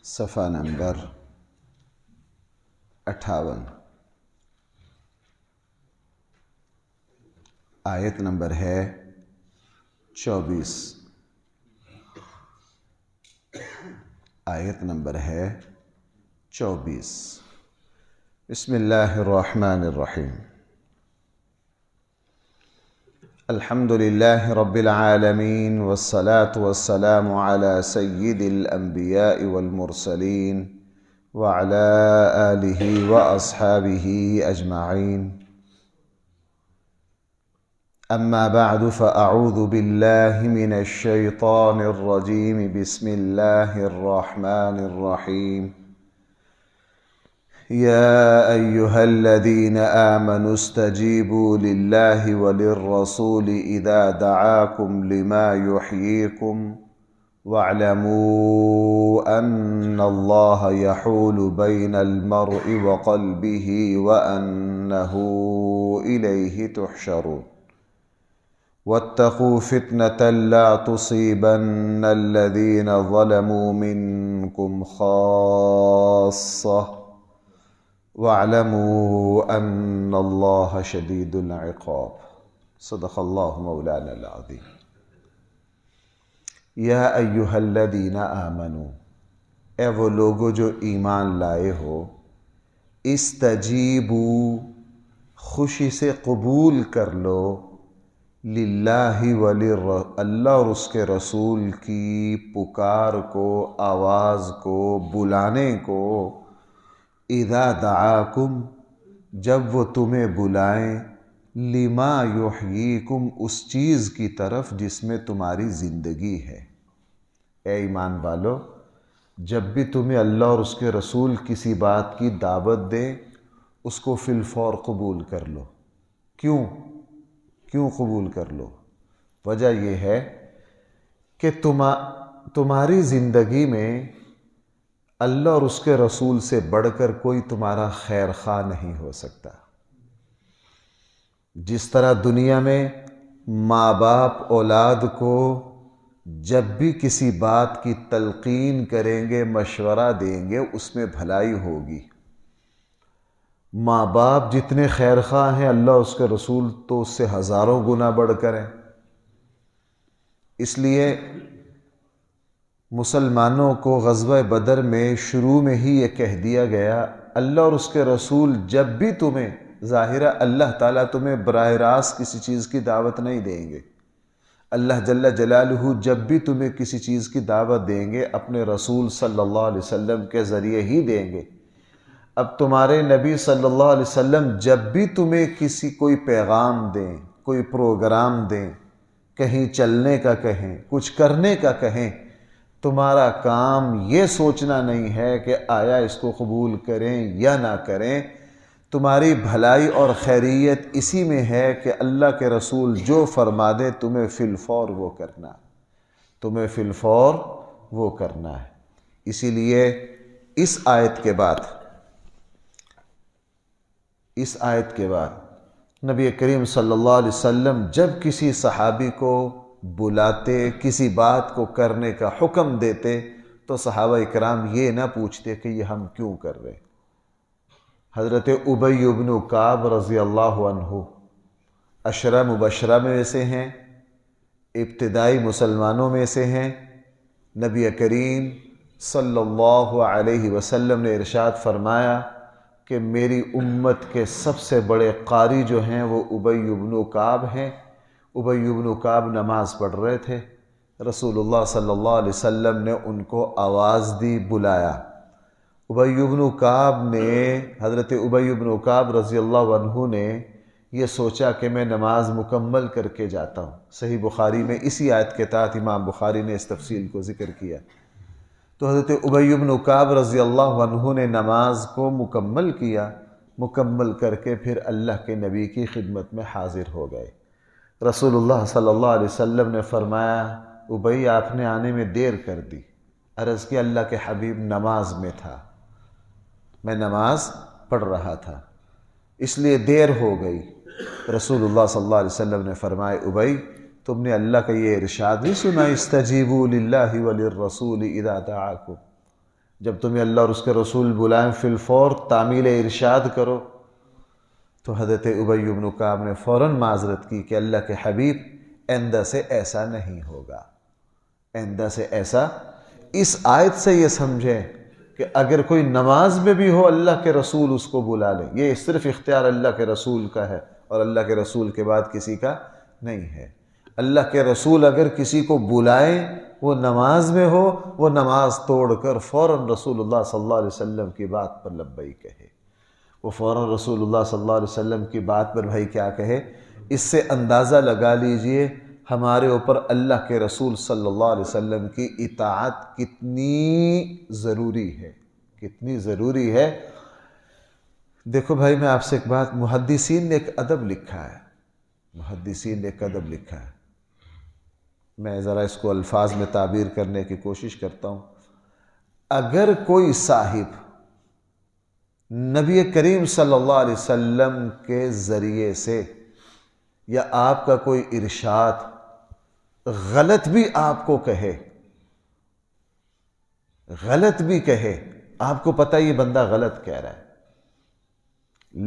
صفحہ نمبر 58، آیت نمبر ہے 24، آیت نمبر ہے 24۔ بسم اللہ الرحمن الرحیم۔ الحمد للہ رب العالمین والصلاة والسلام علی سید الانبیاء والمرسلین وعلی آلہ واصحابہ اجمعین۔ اما بعد فاعوذ باللہ من الشیطان الرجیم، بسم اللہ الرحمن الرحیم۔ یا ایہا الذین آمنوا استجیبوا للہ وللرسول اذا دعاکم لما یحییکم واعلموا ان اللہ یحول بین المرء وقلبہ وانہ الیہ تحشرون۔ واتقوا فتنة لا تصيبن الذين ظلموا منكم خاصة واعلموا ان اللہ شدید العقاب۔ صدق اللہ مولانا العظیم۔ یا ایہا الذین آمنوا، اے وہ لوگو جو ایمان لائے ہو، استجیبوا، خوشی سے قبول کر لو، للہ اللہ اور اس کے رسول کی پکار کو، آواز کو، بلانے کو، اذا دعاکم، جب وہ تمہیں بلائیں، لما یحییکم، اس چیز کی طرف جس میں تمہاری زندگی ہے۔ اے ایمان والو، جب بھی تمہیں اللہ اور اس کے رسول کسی بات کی دعوت دیں، اس کو فی الفور قبول کر لو۔ کیوں قبول کر لو؟ وجہ یہ ہے کہ تمہاری زندگی میں اللہ اور اس کے رسول سے بڑھ کر کوئی تمہارا خیر خواہ نہیں ہو سکتا۔ جس طرح دنیا میں ماں باپ اولاد کو جب بھی کسی بات کی تلقین کریں گے، مشورہ دیں گے، اس میں بھلائی ہوگی۔ ماں باپ جتنے خیر خواہ ہیں، اللہ اس کے رسول تو اس سے ہزاروں گنا بڑھ کر ہیں۔ اس لیے مسلمانوں کو غزوہ بدر میں شروع میں ہی یہ کہہ دیا گیا، اللہ اور اس کے رسول جب بھی تمہیں، ظاہرہ اللہ تعالیٰ تمہیں براہ راست کسی چیز کی دعوت نہیں دیں گے، اللہ جل جلالہ جب بھی تمہیں کسی چیز کی دعوت دیں گے، اپنے رسول صلی اللہ علیہ وسلم کے ذریعے ہی دیں گے۔ اب تمہارے نبی صلی اللہ علیہ وسلم جب بھی تمہیں کوئی پیغام دیں، کوئی پروگرام دیں، کہیں چلنے کا کہیں، کچھ کرنے کا کہیں، تمہارا کام یہ سوچنا نہیں ہے کہ آیا اس کو قبول کریں یا نہ کریں۔ تمہاری بھلائی اور خیریت اسی میں ہے کہ اللہ کے رسول جو فرما دے تمہیں فی الفور وہ کرنا ہے، تمہیں فی الفور وہ کرنا ہے۔ اسی لیے اس آیت کے بعد نبی کریم صلی اللہ علیہ وسلم جب کسی صحابی کو بلاتے، کسی بات کو کرنے کا حکم دیتے، تو صحابہ اکرام یہ نہ پوچھتے کہ یہ ہم کیوں کر رہے۔ حضرت ابی بن کعب رضی اللہ عنہ عشرہ مبشرہ میں سے ہیں، ابتدائی مسلمانوں میں سے ہیں۔ نبی کریم صلی اللہ علیہ وسلم نے ارشاد فرمایا کہ میری امت کے سب سے بڑے قاری جو ہیں وہ ابی بن کعب ہیں۔ ابی بن کعب نماز پڑھ رہے تھے، رسول اللہ صلی اللہ علیہ وسلم نے ان کو آواز دی، بلایا۔ ابی بن کعب نے، حضرت ابی بن کعب رضی اللہ عنہ نے یہ سوچا کہ میں نماز مکمل کر کے جاتا ہوں۔ صحیح بخاری میں اسی آیت کے تحت امام بخاری نے اس تفصیل کو ذکر کیا۔ تو حضرت ابی بن کعب رضی اللہ عنہ نے نماز کو مکمل کیا، مکمل کر کے پھر اللہ کے نبی کی خدمت میں حاضر ہو گئے۔ رسول اللہ صلی اللہ علیہ وسلم نے فرمایا، ابی آپ نے آنے میں دیر کر دی۔ عرض کہ اللہ کے حبیب نماز میں تھا، میں نماز پڑھ رہا تھا، اس لیے دیر ہو گئی۔ رسول اللہ صلی اللہ علیہ وسلم نے فرمایا، ابی تم نے اللہ کا یہ ارشاد نہیں سنا استجیبوا للہ وللرسول اذا دعاکم، جب تمہیں اللہ اور اس کے رسول بلائیں فی الفور تعمیل ارشاد کرو؟ تو حضرت ابی بن کعب نے فوراً معذرت کی کہ اللہ کے حبیب آئندہ سے ایسا نہیں ہوگا، آئندہ سے ایسا۔ اس آیت سے یہ سمجھیں کہ اگر کوئی نماز میں بھی ہو اللہ کے رسول اس کو بلا لے، یہ صرف اختیار اللہ کے رسول کا ہے اور اللہ کے رسول کے بعد کسی کا نہیں ہے۔ اللہ کے رسول اگر کسی کو بلائیں، وہ نماز میں ہو، وہ نماز توڑ کر فوراً رسول اللہ صلی اللہ علیہ وسلم کی بات پر لبیک کہے، وہ فوراً رسول اللہ صلی اللہ علیہ وسلم کی بات پر بھائی کیا کہے۔ اس سے اندازہ لگا لیجئے ہمارے اوپر اللہ کے رسول صلی اللہ علیہ وسلم کی اطاعت کتنی ضروری ہے، کتنی ضروری ہے۔ دیکھو بھائی، میں آپ سے ایک بات، محدثین نے ایک ادب لکھا ہے، محدثین نے ایک ادب لکھا ہے، میں ذرا اس کو الفاظ میں تعبیر کرنے کی کوشش کرتا ہوں۔ اگر کوئی صاحب نبی کریم صلی اللہ علیہ وسلم کے ذریعے سے یا آپ کا کوئی ارشاد غلط بھی آپ کو کہے، غلط بھی کہے، آپ کو پتہ یہ بندہ غلط کہہ رہا ہے،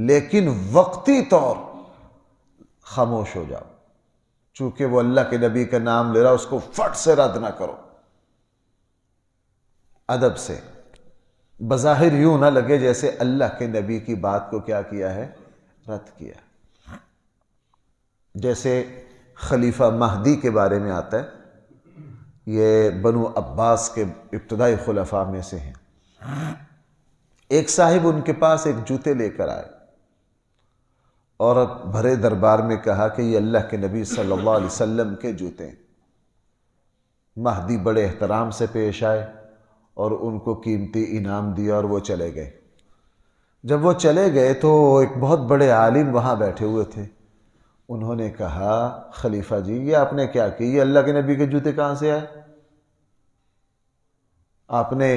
لیکن وقتی طور خاموش ہو جاؤ، چونکہ وہ اللہ کے نبی کا نام لے رہا، اس کو فٹ سے رد نہ کرو، ادب سے، بظاہر یوں نہ لگے جیسے اللہ کے نبی کی بات کو کیا کیا ہے، رد کیا۔ جیسے خلیفہ مہدی کے بارے میں آتا ہے، یہ بنو عباس کے ابتدائی خلفاء میں سے ہیں۔ ایک صاحب ان کے پاس ایک جوتے لے کر آئے اور بھرے دربار میں کہا کہ یہ اللہ کے نبی صلی اللہ علیہ وسلم کے جوتے ہیں۔ مہدی بڑے احترام سے پیش آئے اور ان کو قیمتی انعام دیا اور وہ چلے گئے۔ جب وہ چلے گئے تو ایک بہت بڑے عالم وہاں بیٹھے ہوئے تھے، انہوں نے کہا خلیفہ جی یہ آپ نے کیا کی، یہ اللہ کے نبی کے جوتے کہاں سے آئے؟ آپ نے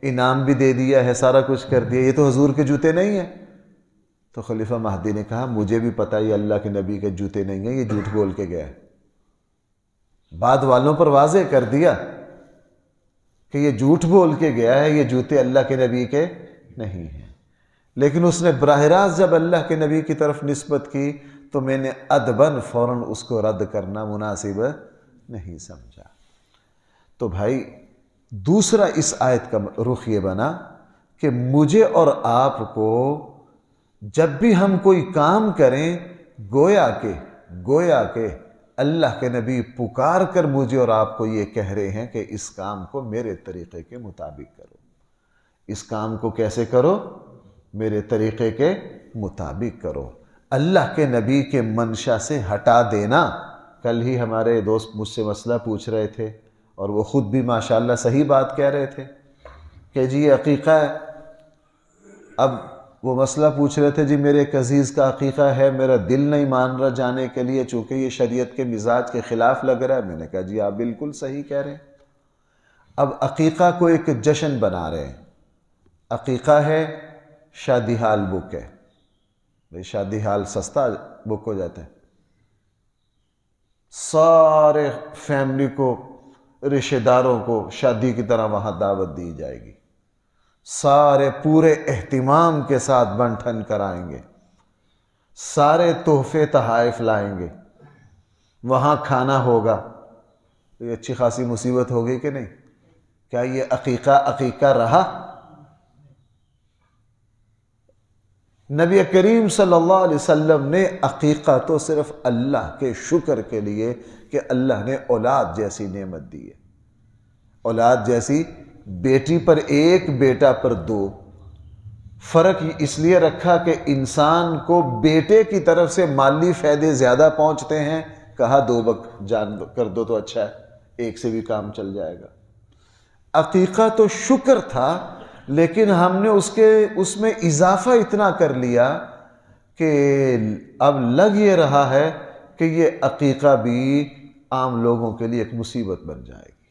انعام بھی دے دیا ہے، سارا کچھ کر دیا، یہ تو حضور کے جوتے نہیں ہیں۔ تو خلیفہ مہدی نے کہا مجھے بھی پتہ یہ اللہ کے نبی کے جوتے نہیں ہیں، یہ جھوٹ بول کے گیا ہے۔ بعد والوں پر واضح کر دیا کہ یہ جھوٹ بول کے گیا ہے، یہ جوتے اللہ کے نبی کے نہیں ہیں، لیکن اس نے براہ راست جب اللہ کے نبی کی طرف نسبت کی تو میں نے ادباً فوراً اس کو رد کرنا مناسب نہیں سمجھا۔ تو بھائی دوسرا اس آیت کا رخ یہ بنا کہ مجھے اور آپ کو جب بھی ہم کوئی کام کریں، گویا کہ اللہ کے نبی پکار کر مجھے اور آپ کو یہ کہہ رہے ہیں کہ اس کام کو میرے طریقے کے مطابق کرو، اس کام کو کیسے کرو، میرے طریقے کے مطابق کرو۔ اللہ کے نبی کے منشا سے ہٹا دینا، کل ہی ہمارے دوست مجھ سے مسئلہ پوچھ رہے تھے اور وہ خود بھی ماشاءاللہ صحیح بات کہہ رہے تھے کہ جی یہ عقیقہ ہے۔ اب وہ مسئلہ پوچھ رہے تھے جی میرے ایک عزیز کا عقیقہ ہے، میرا دل نہیں مان رہا جانے کے لیے چونکہ یہ شریعت کے مزاج کے خلاف لگ رہا ہے۔ میں نے کہا جی آپ بالکل صحیح کہہ رہے ہیں۔ اب عقیقہ کو ایک جشن بنا رہے ہیں، عقیقہ ہے شادی ہال بک ہے، بھئی شادی ہال سستا بک ہو جاتا ہے، سارے فیملی کو، رشتہ داروں کو شادی کی طرح وہاں دعوت دی جائے گی، سارے پورے اہتمام کے ساتھ بن ٹھن کرائیں گے، سارے تحفے تحائف لائیں گے، وہاں کھانا ہوگا۔ یہ اچھی خاصی مصیبت ہوگی کہ نہیں؟ کیا یہ عقیقہ رہا؟ نبی کریم صلی اللہ علیہ وسلم نے عقیقہ تو صرف اللہ کے شکر کے لیے کہ اللہ نے اولاد جیسی نعمت دی ہے، اولاد جیسی، بیٹی پر ایک بیٹا پر دو، فرق اس لیے رکھا کہ انسان کو بیٹے کی طرف سے مالی فائدے زیادہ پہنچتے ہیں، کہا دو جان کر دو تو اچھا ہے، ایک سے بھی کام چل جائے گا۔ عقیقہ تو شکر تھا، لیکن ہم نے اس میں اضافہ اتنا کر لیا کہ اب لگ یہ رہا ہے کہ یہ عقیقہ بھی عام لوگوں کے لیے ایک مصیبت بن جائے گی،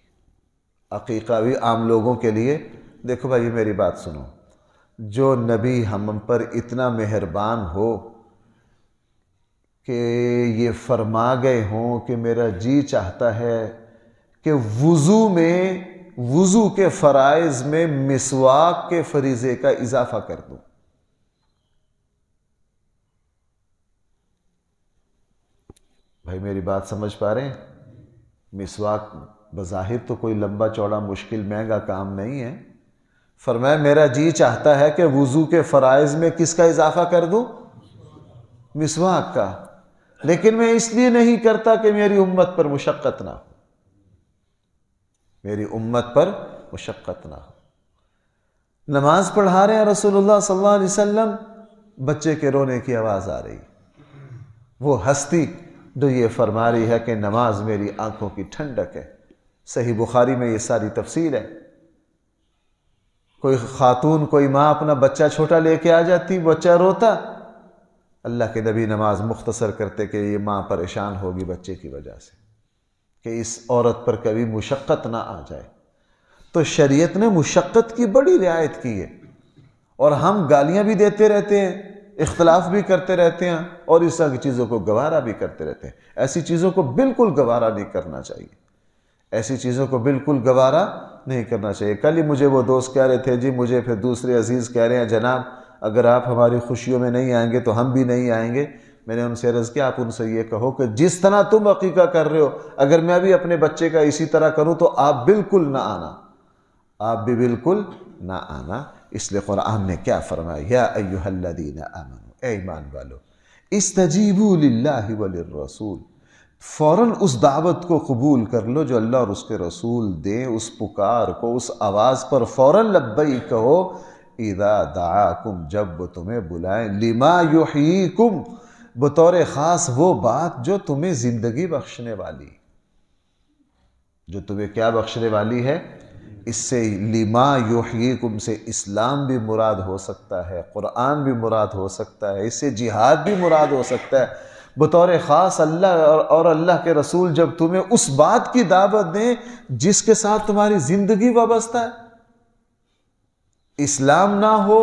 عقیقہ بھی عام لوگوں کے لیے۔ دیکھو بھائی میری بات سنو، جو نبی ہم پر اتنا مہربان ہو کہ یہ فرما گئے ہوں کہ میرا جی چاہتا ہے کہ وضو کے فرائض میں مسواک کے فریضے کا اضافہ کر دوں۔ بھائی میری بات سمجھ پا رہے ہیں؟ مسواک بظاہر تو کوئی لمبا چوڑا مشکل مہنگا کام نہیں ہے۔ فرمایا میرا جی چاہتا ہے کہ وضو کے فرائض میں کس کا اضافہ کر دوں؟ مسواک کا، لیکن میں اس لیے نہیں کرتا کہ میری امت پر مشقت نہ ہو، میری امت پر مشقت نہ ہو۔ نماز پڑھا رہے ہیں رسول اللہ صلی اللہ علیہ وسلم، بچے کے رونے کی آواز آ رہی، وہ ہستی جو یہ فرما رہی ہے کہ نماز میری آنکھوں کی ٹھنڈک ہے۔ صحیح بخاری میں یہ ساری تفصیل ہے۔ کوئی خاتون، کوئی ماں اپنا بچہ چھوٹا لے کے آ جاتی، بچہ روتا، اللہ کے نبی نماز مختصر کرتے کہ یہ ماں پریشان ہوگی بچے کی وجہ سے، کہ اس عورت پر کبھی مشقت نہ آ جائے۔ تو شریعت نے مشقت کی بڑی رعایت کی ہے، اور ہم گالیاں بھی دیتے رہتے ہیں، اختلاف بھی کرتے رہتے ہیں، اور اس طرح کی چیزوں کو گوارا بھی کرتے رہتے ہیں۔ ایسی چیزوں کو بالکل گوارا نہیں کرنا چاہیے، ایسی چیزوں کو بالکل گوارا نہیں کرنا چاہیے۔ کل ہی مجھے وہ دوست کہہ رہے تھے، جی مجھے پھر دوسرے عزیز کہہ رہے ہیں جناب اگر آپ ہماری خوشیوں میں نہیں آئیں گے تو ہم بھی نہیں آئیں گے۔ میں نے ان سے عرض کیا، آپ ان سے یہ کہو کہ جس طرح تم عقیقہ کر رہے ہو، اگر میں بھی اپنے بچے کا اسی طرح کروں تو آپ بالکل نہ آنا، آپ بھی بالکل نہ آنا۔ اس لیے قرآن نے کیا فرمایا، یا ایھا الذین آمنوا، اے ایمان والو، استجیبوا للہ وللرسول، فوراً اس دعوت کو قبول کر لو جو اللہ اور اس کے رسول دیں، اس پکار کو، اس آواز پر فوراً لبیک کہو، اذا دعاکم، جب وہ تمہیں بلائیں، لما یحییکم، بطور خاص وہ بات جو تمہیں زندگی بخشنے والی، جو تمہیں کیا بخشنے والی ہے۔ اس سے لما یحییکم سے اسلام بھی مراد ہو سکتا ہے، قرآن بھی مراد ہو سکتا ہے، اس سے جہاد بھی مراد ہو سکتا ہے۔ بطور خاص اللہ اور اللہ کے رسول جب تمہیں اس بات کی دعوت دیں جس کے ساتھ تمہاری زندگی وابستہ ہے۔ اسلام نہ ہو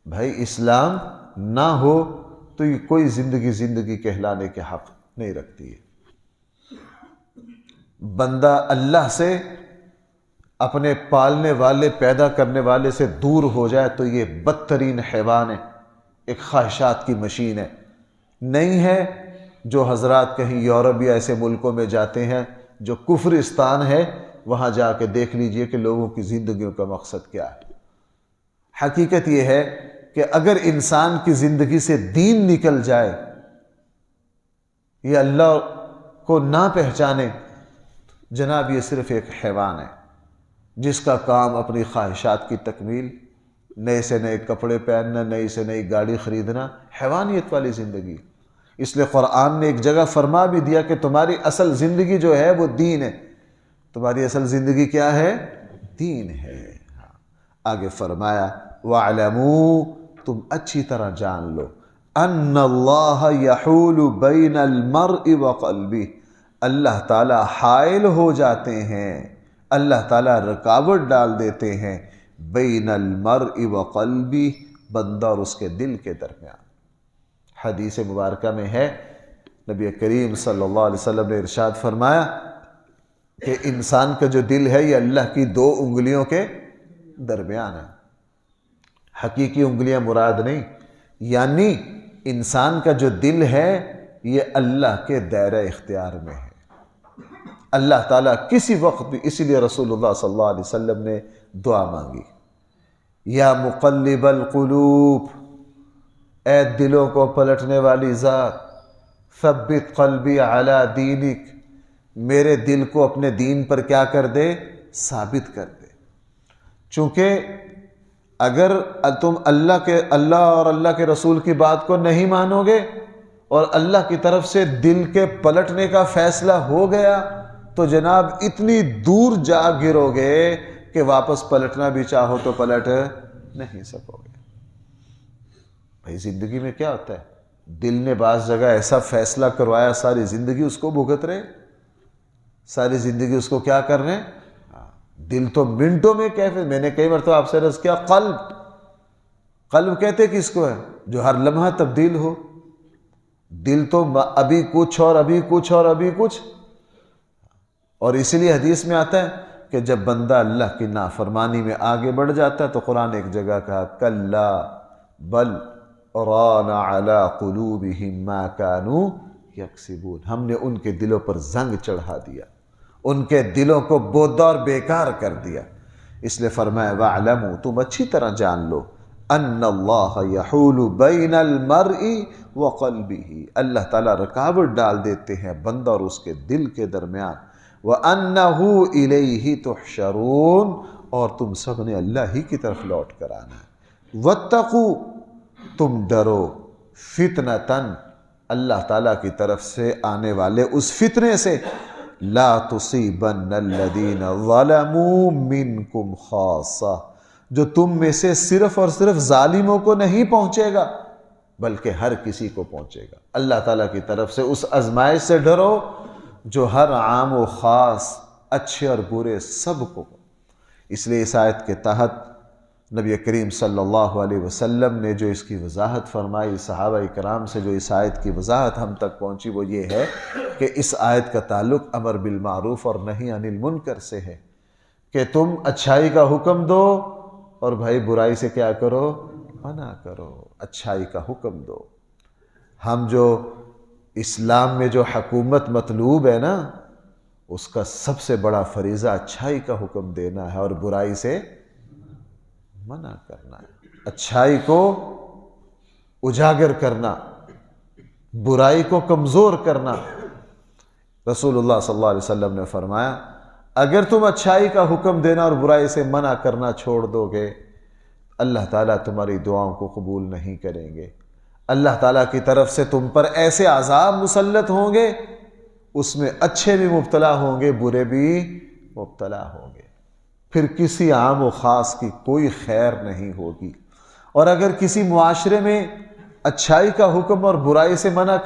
بھائی، اسلام نہ ہو تو یہ کوئی زندگی کہلانے کے حق نہیں رکھتی ہے۔ بندہ اللہ سے، اپنے پالنے والے، پیدا کرنے والے سے دور ہو جائے تو یہ بدترین حیوان ہے، ایک خواہشات کی مشین ہے۔ نہیں ہے جو حضرات کہیں یورپ یا ایسے ملکوں میں جاتے ہیں جو کفرستان ہے، وہاں جا کے دیکھ لیجئے کہ لوگوں کی زندگیوں کا مقصد کیا ہے۔ حقیقت یہ ہے کہ اگر انسان کی زندگی سے دین نکل جائے، یہ اللہ کو نہ پہچانے، جناب یہ صرف ایک حیوان ہے جس کا کام اپنی خواہشات کی تکمیل، نئے سے نئے کپڑے پہننا، نئی سے نئی گاڑی خریدنا، حیوانیت والی زندگی۔ اس لیے قرآن نے ایک جگہ فرما بھی دیا کہ تمہاری اصل زندگی جو ہے وہ دین ہے۔ تمہاری اصل زندگی کیا ہے؟ دین ہے۔ آگے فرمایا وَاعْلَمُوا، تم اچھی طرح جان لو، ان اللہ یحول بین المرء وقلبہ، اللہ تعالی حائل ہو جاتے ہیں، اللہ تعالی رکاوٹ ڈال دیتے ہیں، بین المرء وقلبہ، بندہ اور اس کے دل کے درمیان۔ حدیث مبارکہ میں ہے، نبی کریم صلی اللہ علیہ وسلم نے ارشاد فرمایا کہ انسان کا جو دل ہے یہ اللہ کی 2 انگلیوں کے درمیان ہے۔ حقیقی انگلیاں مراد نہیں، یعنی انسان کا جو دل ہے یہ اللہ کے دائرہ اختیار میں ہے۔ اللہ تعالیٰ کسی وقت بھی، اسی لیے رسول اللہ صلی اللہ علیہ وسلم نے دعا مانگی، یا مقلب القلوب، اے دلوں کو پلٹنے والی ذات، ثبت قلبی علی دینک، میرے دل کو اپنے دین پر کیا کر دے؟ ثابت کر دے۔ چونکہ اگر تم اللہ اور اللہ کے رسول کی بات کو نہیں مانو گے اور اللہ کی طرف سے دل کے پلٹنے کا فیصلہ ہو گیا تو جناب اتنی دور جا گرو گے کہ واپس پلٹنا بھی چاہو تو پلٹ نہیں سکو گے۔ بھائی زندگی میں کیا ہوتا ہے، دل نے بعض جگہ ایسا فیصلہ کروایا، ساری زندگی اس کو بھگت رہے، ساری زندگی اس کو کیا کر رہے ہیں۔ دل تو منٹوں میں کیفے، میں نے کئی مرتبہ آپ سے عرض کیا، قلب کہتے کس کو ہے؟ جو ہر لمحہ تبدیل ہو، دل تو ابھی کچھ اور ابھی کچھ اور ابھی کچھ. اور اسی لیے حدیث میں آتا ہے کہ جب بندہ اللہ کی نافرمانی میں آگے بڑھ جاتا ہے تو قرآن ایک جگہ کہا کلا بل ران علی قلوبہم ما کانوا یکسبون، ہم نے ان کے دلوں پر زنگ چڑھا دیا، ان کے دلوں کو بودا اور بیکار کر دیا. اس لیے فرمایا وَاعْلَمُوا، تم اچھی طرح جان لو، ان اللہ یحول بین المرء وقلبہ، اللہ تعالیٰ رکاوٹ ڈال دیتے ہیں بندہ اور اس کے دل کے درمیان. وَأَنَّهُ إِلَيْهِ تُحْشَرُونَ، اور تم سب نے اللہ ہی کی طرف لوٹ کر آنا ہے. وَاتَّقُوا، تم ڈرو، فِتْنَةً، اللہ تعالیٰ کی طرف سے آنے والے اس فتنے سے، لا تصیبن الذین ظلموا منکم خاصہ، جو تم میں سے صرف اور صرف ظالموں کو نہیں پہنچے گا بلکہ ہر کسی کو پہنچے گا. اللہ تعالیٰ کی طرف سے اس آزمائش سے ڈرو جو ہر عام و خاص، اچھے اور برے سب کو. اس لیے اس آیت کے تحت نبی کریم صلی اللہ علیہ وسلم نے جو اس کی وضاحت فرمائی، صحابہ کرام سے جو اس آیت کی وضاحت ہم تک پہنچی، وہ یہ ہے کہ اس آیت کا تعلق امر بالمعروف اور نہی عن المنکر سے ہے کہ تم اچھائی کا حکم دو اور بھائی برائی سے کیا کرو، منع کرو، اچھائی کا حکم دو. ہم جو اسلام میں جو حکومت مطلوب ہے نا، اس کا سب سے بڑا فریضہ اچھائی کا حکم دینا ہے اور برائی سے منع کرنا ہے. اچھائی کو اجاگر کرنا، برائی کو کمزور کرنا. رسول اللہ صلی اللہ علیہ وسلم نے فرمایا اگر تم اچھائی کا حکم دینا اور برائی سے منع کرنا چھوڑ دو گے، اللہ تعالیٰ تمہاری دعاؤں کو قبول نہیں کریں گے. اللہ تعالیٰ کی طرف سے تم پر ایسے عذاب مسلط ہوں گے، اس میں اچھے بھی مبتلا ہوں گے، برے بھی مبتلا ہوں گے. پھر کسی عام و خاص کی کوئی خیر نہیں ہوگی. اور اگر کسی معاشرے میں اچھائی کا حکم اور برائی سے منع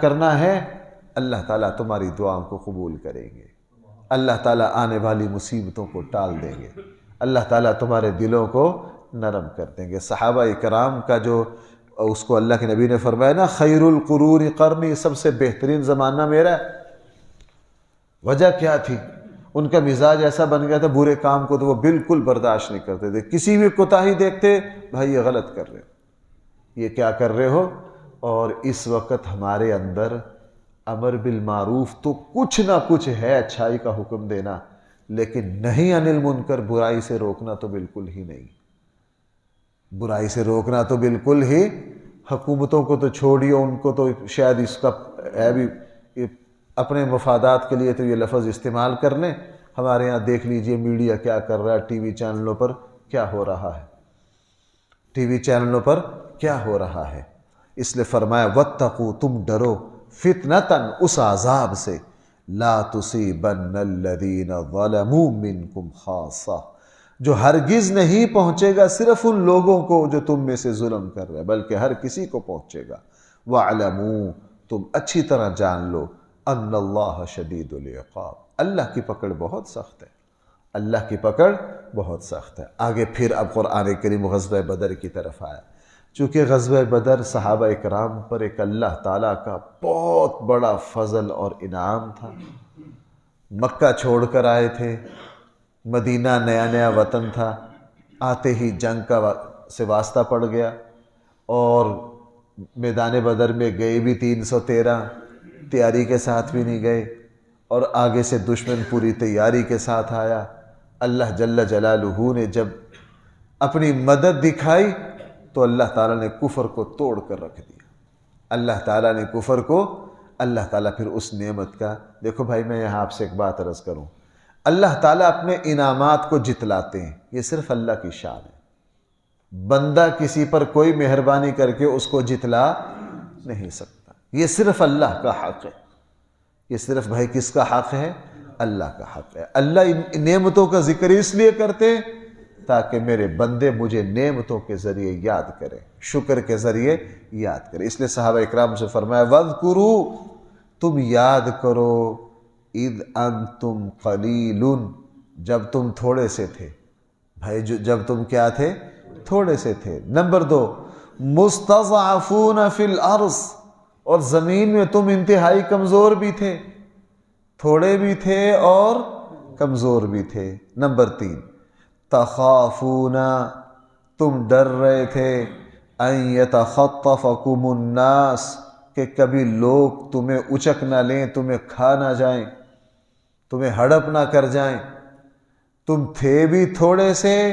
کرنا ہے، اللہ تعالیٰ تمہاری دعاؤں کو قبول کریں گے. اللہ تعالیٰ آنے والی مصیبتوں کو ٹال دیں گے. اللہ تعالیٰ تمہارے دلوں کو نرم کر دیں گے. صحابہ کرام کا جو اس کو اللہ کے نبی نے فرمایا نا خیر القرون قرنی، سب سے بہترین زمانہ میرا ہے. وجہ کیا تھی؟ ان کا مزاج ایسا بن گیا تھا، برے کام کو تو وہ بالکل برداشت نہیں کرتے تھے. کسی بھی کوتاہی دیکھتے، بھائی یہ غلط کر رہے ہو، یہ کیا کر رہے ہو. اور اس وقت ہمارے اندر امر بالمعروف تو کچھ نہ کچھ ہے، اچھائی کا حکم دینا، لیکن نہی عن المنکر، برائی سے روکنا تو بالکل ہی نہیں. برائی سے روکنا تو بالکل ہی، حکومتوں کو تو چھوڑیے، ان کو تو شاید اس کا ہے بھی اپنے مفادات کے لیے تو یہ لفظ استعمال کر لیں. ہمارے ہاں دیکھ لیجئے میڈیا کیا کر رہا ہے، ٹی وی چینلوں پر کیا ہو رہا ہے. اس لیے فرمایا واتقوا، تم ڈرو، فتنةً، اس عذاب سے، لا تصیبن الذین ظلموا منکم خاصہ، جو ہرگز نہیں پہنچے گا صرف ان لوگوں کو جو تم میں سے ظلم کر رہے، بلکہ ہر کسی کو پہنچے گا. وَاعْلَمُوا، تم اچھی طرح جان لو، ان اللہ شدید العقاب، اللہ کی پکڑ بہت سخت ہے، اللہ کی پکڑ بہت سخت ہے. آگے پھر اب قرآن کریم غزوہ بدر کی طرف آیا. چونکہ غزوہ بدر صحابہ اکرام پر ایک اللہ تعالیٰ کا بہت بڑا فضل اور انعام تھا. مکہ چھوڑ کر آئے تھے، مدینہ نیا وطن تھا، آتے ہی جنگ کا سے واسطہ پڑ گیا، اور میدان بدر میں گئے بھی 313، تیاری کے ساتھ بھی نہیں گئے، اور آگے سے دشمن پوری تیاری کے ساتھ آیا. اللہ جل جلالہ نے جب اپنی مدد دکھائی تو اللہ تعالیٰ نے کفر کو توڑ کر رکھ دیا. اللہ تعالیٰ پھر اس نعمت کا، دیکھو بھائی میں یہاں آپ سے ایک بات عرض کروں، اللہ تعالیٰ اپنے انعامات کو جتلاتے ہیں، یہ صرف اللہ کی شان ہے. بندہ کسی پر کوئی مہربانی کر کے اس کو جتلا نہیں سکتا، یہ صرف اللہ کا حق ہے. یہ صرف بھائی کس کا حق ہے؟ اللہ کا حق ہے. اللہ ان نعمتوں کا ذکر اس لیے کرتے تاکہ میرے بندے مجھے نعمتوں کے ذریعے یاد کریں، شکر کے ذریعے یاد کریں. اس لیے صحابہ اکرام سے فرمایا وَاذْكُرُوا، تم یاد کرو، اِذْ أَنْتُمْ قَلِيلٌ، جب تم تھوڑے سے تھے. بھائی جب تم کیا تھے؟ تھوڑے سے تھے. نمبر 2، مستضعفون فی الارض، اور زمین میں تم انتہائی کمزور بھی تھے، تھوڑے بھی تھے اور کمزور بھی تھے۔ نمبر 3، تخافون، تم ڈر رہے تھے، ان یتخطفکم الناس، کہ کبھی لوگ تمہیں اچک نہ لیں، تمہیں کھا نہ جائیں، تمہیں ہڑپ نہ کر جائیں۔ تم تھے بھی تھوڑے سے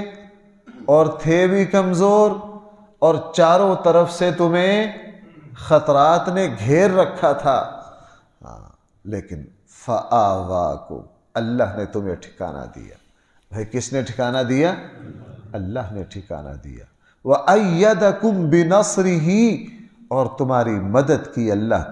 اور تھے بھی کمزور، اور چاروں طرف سے تمہیں خطرات نے گھیر رکھا تھا، لیکن فآواکم، اللہ نے تمہیں ٹھکانہ دیا۔ بھائی کس نے ٹھکانہ دیا؟ اللہ نے ٹھکانہ دیا۔ وَأَيَّدَكُمْ بِنَصْرِهِ، اور تمہاری مدد کی اللہ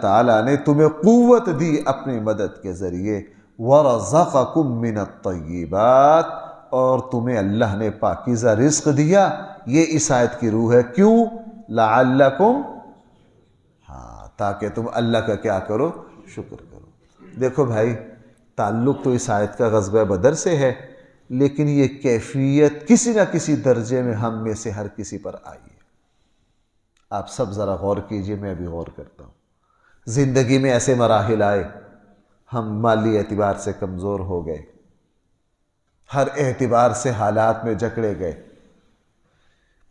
تعالیٰ نے تمہیں قوت دی اپنی مدد کے ذریعے۔ وَرَزَقَكُم مِّنَ الطَّيِّبَاتِ، اور تمہیں اللہ نے پاکیزہ رزق دیا۔ یہ اس آیت کی روح ہے۔ کیوں؟ لعلکم، تاکہ تم اللہ کا کیا کرو؟ شکر کرو۔ دیکھو بھائی، تعلق تو اس آیت کا غزوہ بدر سے ہے، لیکن یہ کیفیت کسی نہ کسی درجے میں ہم میں سے ہر کسی پر آئی ہے۔ آپ سب ذرا غور کیجئے، میں بھی غور کرتا ہوں۔ زندگی میں ایسے مراحل آئے، ہم مالی اعتبار سے کمزور ہو گئے، ہر اعتبار سے حالات میں جکڑے گئے،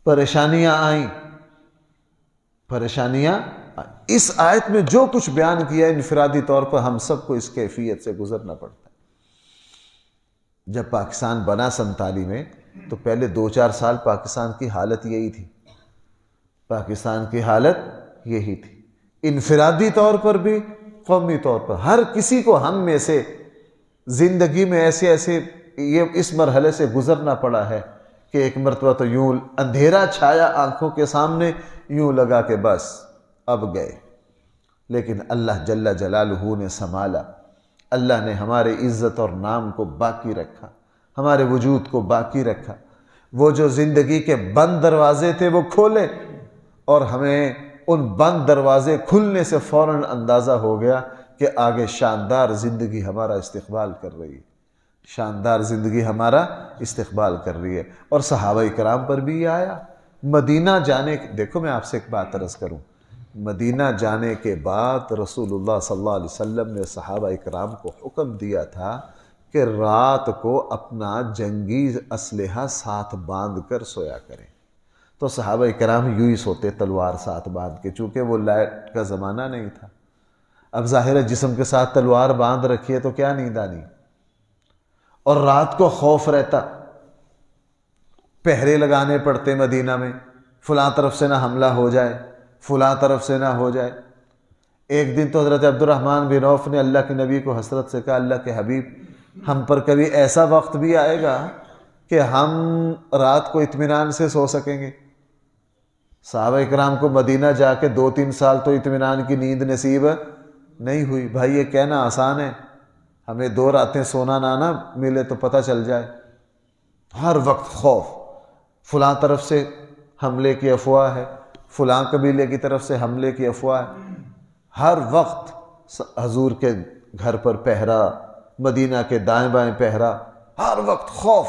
پریشانیاں آئیں۔ اس آیت میں جو کچھ بیان کیا ہے انفرادی طور پر ہم سب کو اس کیفیت سے گزرنا پڑتا ہے۔ جب پاکستان بنا 47 میں، تو پہلے 2-4 سال پاکستان کی حالت یہی تھی، انفرادی طور پر بھی، قومی طور پر، ہر کسی کو ہم میں سے زندگی میں ایسے اس مرحلے سے گزرنا پڑا ہے کہ ایک مرتبہ تو یوں اندھیرا چھایا آنکھوں کے سامنے، یوں لگا کہ بس اب گئے، لیکن اللہ جل جلالہ نے سنبھالا۔ اللہ نے ہمارے عزت اور نام کو باقی رکھا، ہمارے وجود کو باقی رکھا۔ وہ جو زندگی کے بند دروازے تھے وہ کھولے، اور ہمیں ان بند دروازے کھلنے سے فوراً اندازہ ہو گیا کہ آگے شاندار زندگی ہمارا استقبال کر رہی ہے، اور صحابہ کرام پر بھی یہ آیا۔ مدینہ جانے، دیکھو میں آپ سے ایک بات عرض کروں، مدینہ جانے کے بعد رسول اللہ صلی اللہ علیہ وسلم نے صحابہ کرام کو حکم دیا تھا کہ رات کو اپنا جنگی اسلحہ ساتھ باندھ کر سویا کریں۔ تو صحابہ کرام یوں ہی سوتے تلوار ساتھ باندھ کے، چونکہ وہ لائٹ کا زمانہ نہیں تھا۔ اب ظاہر ہے جسم کے ساتھ تلوار باندھ رکھی ہے تو کیا نیند آنی، اور رات کو خوف رہتا، پہرے لگانے پڑتے مدینہ میں، فلاں طرف سے نہ حملہ ہو جائے، فلاں طرف سے نہ ہو جائے۔ ایک دن تو حضرت عبد الرحمن بن عوف نے اللہ کے نبی کو حسرت سے کہا، اللہ کے حبیب، ہم پر کبھی ایسا وقت بھی آئے گا کہ ہم رات کو اطمینان سے سو سکیں گے؟ صحابہ کرام کو مدینہ جا کے 2-3 سال تو اطمینان کی نیند نصیب نہیں ہوئی۔ بھائی یہ کہنا آسان ہے، ہمیں 2 راتیں سونا نہ ملے تو پتہ چل جائے۔ ہر وقت خوف، فلاں طرف سے حملے کی افواہ ہے، فلاں قبیلے کی طرف سے حملے کی افواہ ہے۔ ہر وقت حضور کے گھر پر پہرا، مدینہ کے دائیں بائیں پہرا، ہر وقت خوف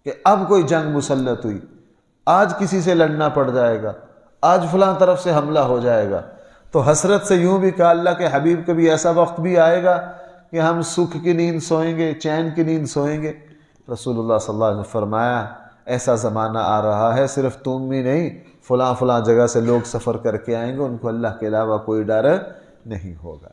کہ اب کوئی جنگ مسلط ہوئی، آج کسی سے لڑنا پڑ جائے گا، آج فلاں طرف سے حملہ ہو جائے گا۔ تو حسرت سے یوں بھی کہا، اللہ کے حبیب کبھی ایسا وقت بھی آئے گا کہ ہم سکھ کی نیند سوئیں گے، چین کی نیند سوئیں گے؟ رسول اللہ صلی اللہ علیہ وسلم نے فرمایا، ایسا زمانہ آ رہا ہے، صرف تم بھی نہیں، فلاں جگہ سے لوگ سفر کر کے آئیں گے، ان کو اللہ کے علاوہ کوئی ڈر نہیں ہوگا۔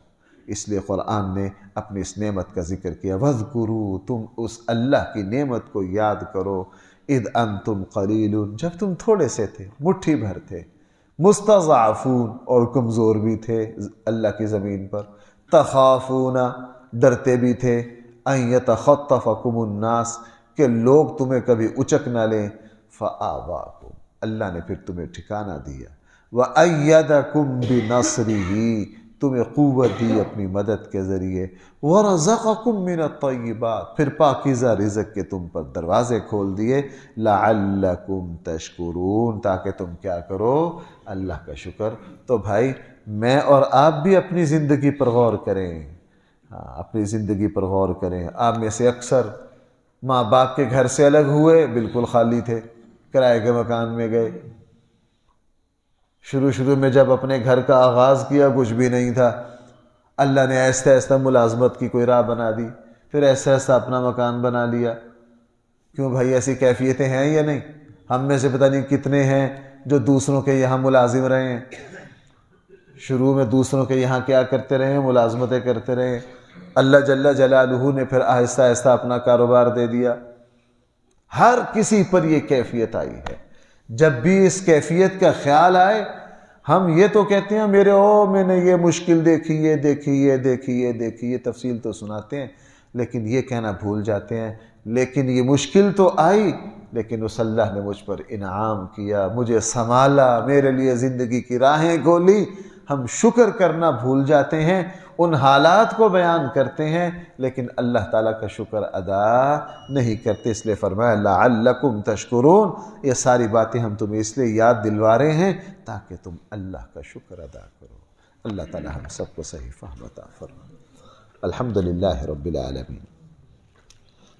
اس لیے قرآن نے اپنی اس نعمت کا ذکر کیا، وَاذْكُرُوا، تم اس اللہ کی نعمت کو یاد کرو، اِذْ أَنْتُمْ قَلِيلٌ، جب تم تھوڑے سے تھے، مٹھی بھر تھے، مستضعفون، اور کمزور بھی تھے اللہ کی زمین پر، تخافون، ڈرتے بھی تھے، ان یتخطفکم الناس، کہ لوگ تمہیں کبھی اچک نہ لیں، فآواکم، اللہ نے پھر تمہیں ٹھکانہ دیا، وأیدکم بنصرہ، تمہیں قوت دی اپنی مدد کے ذریعے، ورزقکم من الطیبات، پھر پاکیزہ رزق کے تم پر دروازے کھول دیے، لعلکم تشکرون، تاکہ تم کیا کرو؟ اللہ کا شکر۔ تو بھائی میں اور آپ بھی اپنی زندگی پر غور کریں، اپنی زندگی پر غور کریں۔ آپ میں سے اکثر ماں باپ کے گھر سے الگ ہوئے، بالکل خالی تھے، کرائے کے مکان میں گئے. شروع میں جب اپنے گھر کا آغاز کیا کچھ بھی نہیں تھا، اللہ نے آہستہ آہستہ ملازمت کی کوئی راہ بنا دی، پھر ایسا ایسا اپنا مکان بنا لیا. کیوں بھائی، ایسی کیفیتیں ہیں یا نہیں؟ ہم میں سے پتہ نہیں کتنے ہیں جو دوسروں کے یہاں ملازم رہے ہیں. شروع میں دوسروں کے یہاں کیا کرتے رہے ہیں؟ ملازمتیں کرتے رہے. اللہ جل جلالہ نے پھر آہستہ آہستہ اپنا کاروبار دے دیا. ہر کسی پر یہ کیفیت آئی ہے. جب بھی اس کیفیت کا خیال آئے، ہم یہ تو کہتے ہیں میں نے یہ مشکل دیکھی، یہ تفصیل تو سناتے ہیں، لیکن یہ کہنا بھول جاتے ہیں لیکن یہ مشکل تو آئی، لیکن اس اللہ نے مجھ پر انعام کیا، مجھے سنبھالا، میرے لیے زندگی کی راہیں کھولی. ہم شکر کرنا بھول جاتے ہیں، ان حالات کو بیان کرتے ہیں لیکن اللہ تعالیٰ کا شکر ادا نہیں کرتے. اس لیے فرمایا لعلکم تشکرون. یہ ساری باتیں ہم تمہیں اس لیے یاد دلوا رہے ہیں تاکہ تم اللہ کا شکر ادا کرو. اللہ تعالیٰ ہم سب کو صحیح فہم عطا فرمائے. الحمدللہ رب العالمین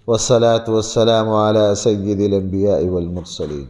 والصلاة والسلام علی سید الانبیاء والمرسلین.